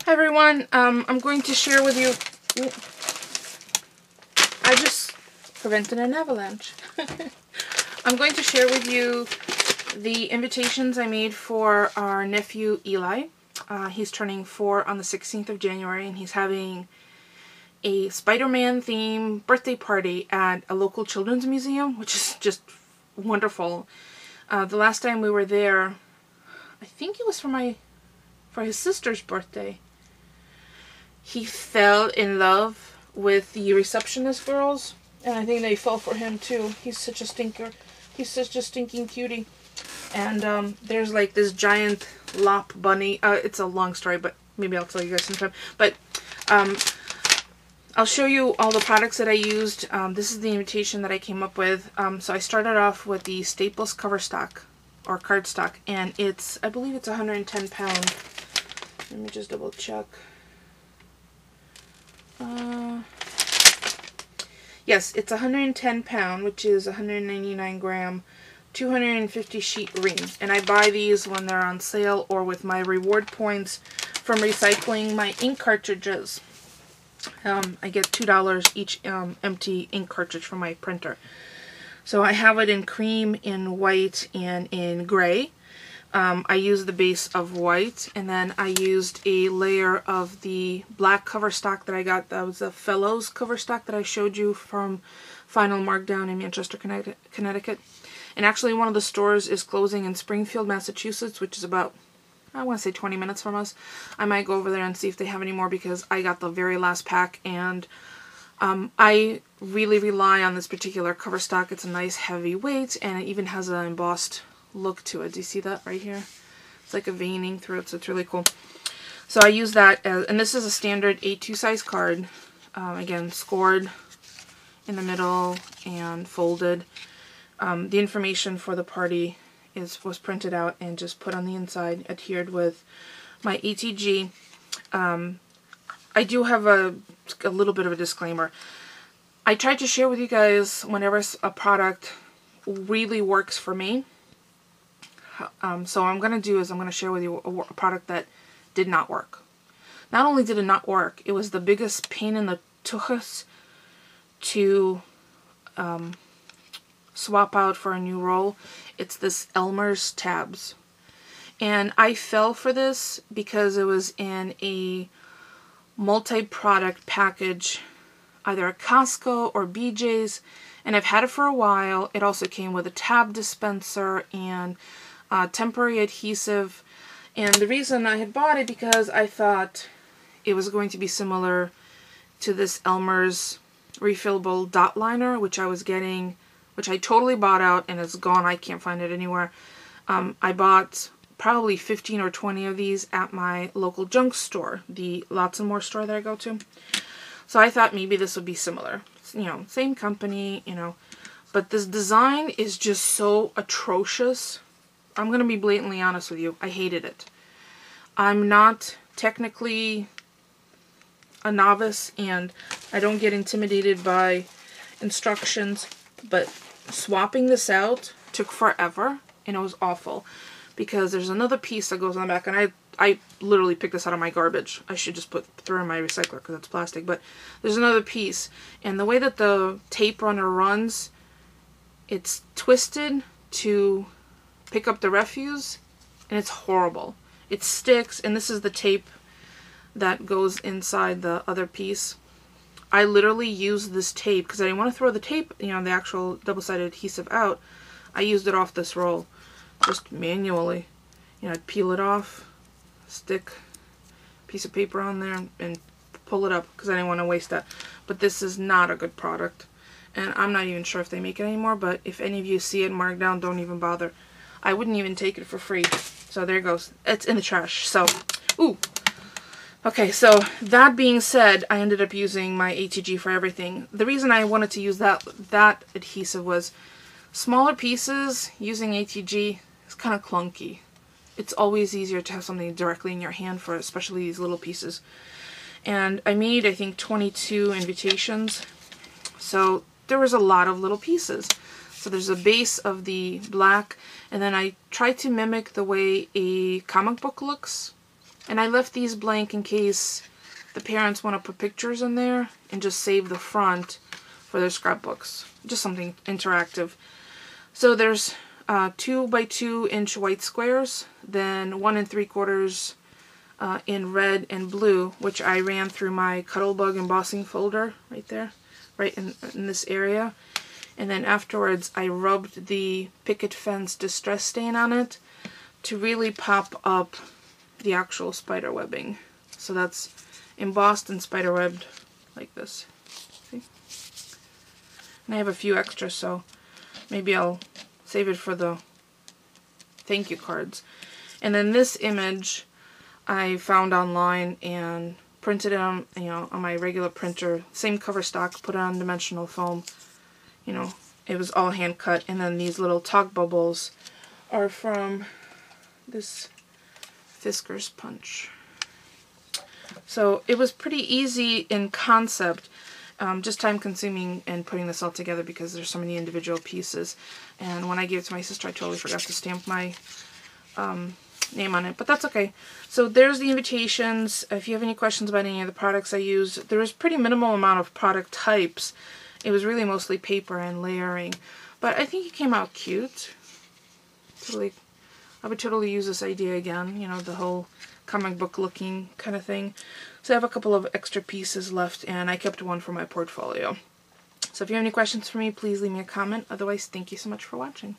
Hi everyone, I'm going to share with you, I just prevented an avalanche. I'm going to share with you the invitations I made for our nephew Eli. He's turning 4 on the 16th of January and he's having a Spider-Man themed birthday party at a local children's museum, which is just wonderful. The last time we were there, I think it was for his sister's birthday. He fell in love with the receptionist girls, and I think they fell for him too. He's such a stinker. He's such a stinking cutie. And there's like this giant lop bunny. It's a long story, but maybe I'll tell you guys sometime. But I'll show you all the products that I used. This is the invitation that I came up with. So I started off with the Staples cover stock, or cardstock, and I believe it's 110 pounds. Let me just double check. Yes, it's 110 pound, which is 199 gram, 250 sheet ring. And I buy these when they're on sale or with my reward points from recycling my ink cartridges. I get $2 each empty ink cartridge from my printer. So I have it in cream, in white, and in gray. I used the base of white, and then I used a layer of the black cover stock that I got. That was the Fellows cover stock that I showed you from Final Markdown in Manchester, Connecticut. And actually one of the stores is closing in Springfield, Massachusetts, which is about, I want to say 20 minutes from us. I might go over there and see if they have any more because I got the very last pack, and I really rely on this particular cover stock. It's a nice heavy weight, and it even has an embossed look to it. Do you see that right here? It's like a veining through it, so it's really cool. So I use that as, and this is a standard A2 size card. Again, scored in the middle and folded. The information for the party was printed out and just put on the inside, adhered with my ATG. I do have a little bit of a disclaimer. I try to share with you guys whenever a product really works for me. So what I'm going to do is I'm going to share with you a product that did not work. Not only did it not work, it was the biggest pain in the tuchus to swap out for a new roll. It's this Elmer's tabs. And I fell for this because it was in a multi-product package, either at Costco or BJ's, and I've had it for a while. It also came with a tab dispenser and temporary adhesive, and the reason I had bought it because I thought it was going to be similar to this Elmer's refillable dot liner, which I was getting, which I totally bought out and it's gone. I can't find it anywhere. I bought probably 15 or 20 of these at my local junk store, the Lots and More store that I go to. So I thought maybe this would be similar, you know, same company, you know, but this design is just so atrocious. I'm going to be blatantly honest with you. I hated it. I'm not technically a novice and I don't get intimidated by instructions, but swapping this out took forever and it was awful because there's another piece that goes on the back, and I literally picked this out of my garbage. I should just throw in my recycler because it's plastic, but there's another piece, and the way that the tape runner runs, it's twisted to pick up the refuse, and it's horrible. It sticks, and this is the tape that goes inside the other piece. I literally used this tape because I didn't want to throw the tape, you know, the actual double-sided adhesive out. I used it off this roll, just manually. You know, I'd peel it off, stick a piece of paper on there, and pull it up because I didn't want to waste that. But this is not a good product, and I'm not even sure if they make it anymore, but if any of you see it marked down, don't even bother. I wouldn't even take it for free. So there it goes. It's in the trash. So, ooh. Okay, so that being said, I ended up using my ATG for everything. The reason I wanted to use that adhesive was smaller pieces using ATG is kind of clunky. It's always easier to have something directly in your hand for especially these little pieces. And I made, I think, 22 invitations. So there was a lot of little pieces. So there's a base of the black, and then I tried to mimic the way a comic book looks. And I left these blank in case the parents want to put pictures in there and just save the front for their scrapbooks. Just something interactive. So there's 2 by 2 inch white squares, then 1 3/4 in red and blue, which I ran through my Cuttlebug embossing folder right there, right in this area. And then afterwards I rubbed the picket fence distress stain on it to really pop up the actual spider webbing. So that's embossed and spider webbed like this. See? And I have a few extras, so maybe I'll save it for the thank you cards. And then this image I found online and printed it on, on my regular printer. Same cover stock, put it on dimensional foam. It was all hand cut. And then these little talk bubbles are from this Fisker's Punch. So it was pretty easy in concept, just time consuming and putting this all together because there's so many individual pieces. And when I gave it to my sister, I totally forgot to stamp my name on it, but that's okay. So there's the invitations. If you have any questions about any of the products I use, there was pretty minimal amount of product types. It was really mostly paper and layering, but I think it came out cute. I would totally use this idea again, the whole comic book looking kind of thing. So I have a couple of extra pieces left, and I kept one for my portfolio. So if you have any questions for me, please leave me a comment. Otherwise, thank you so much for watching.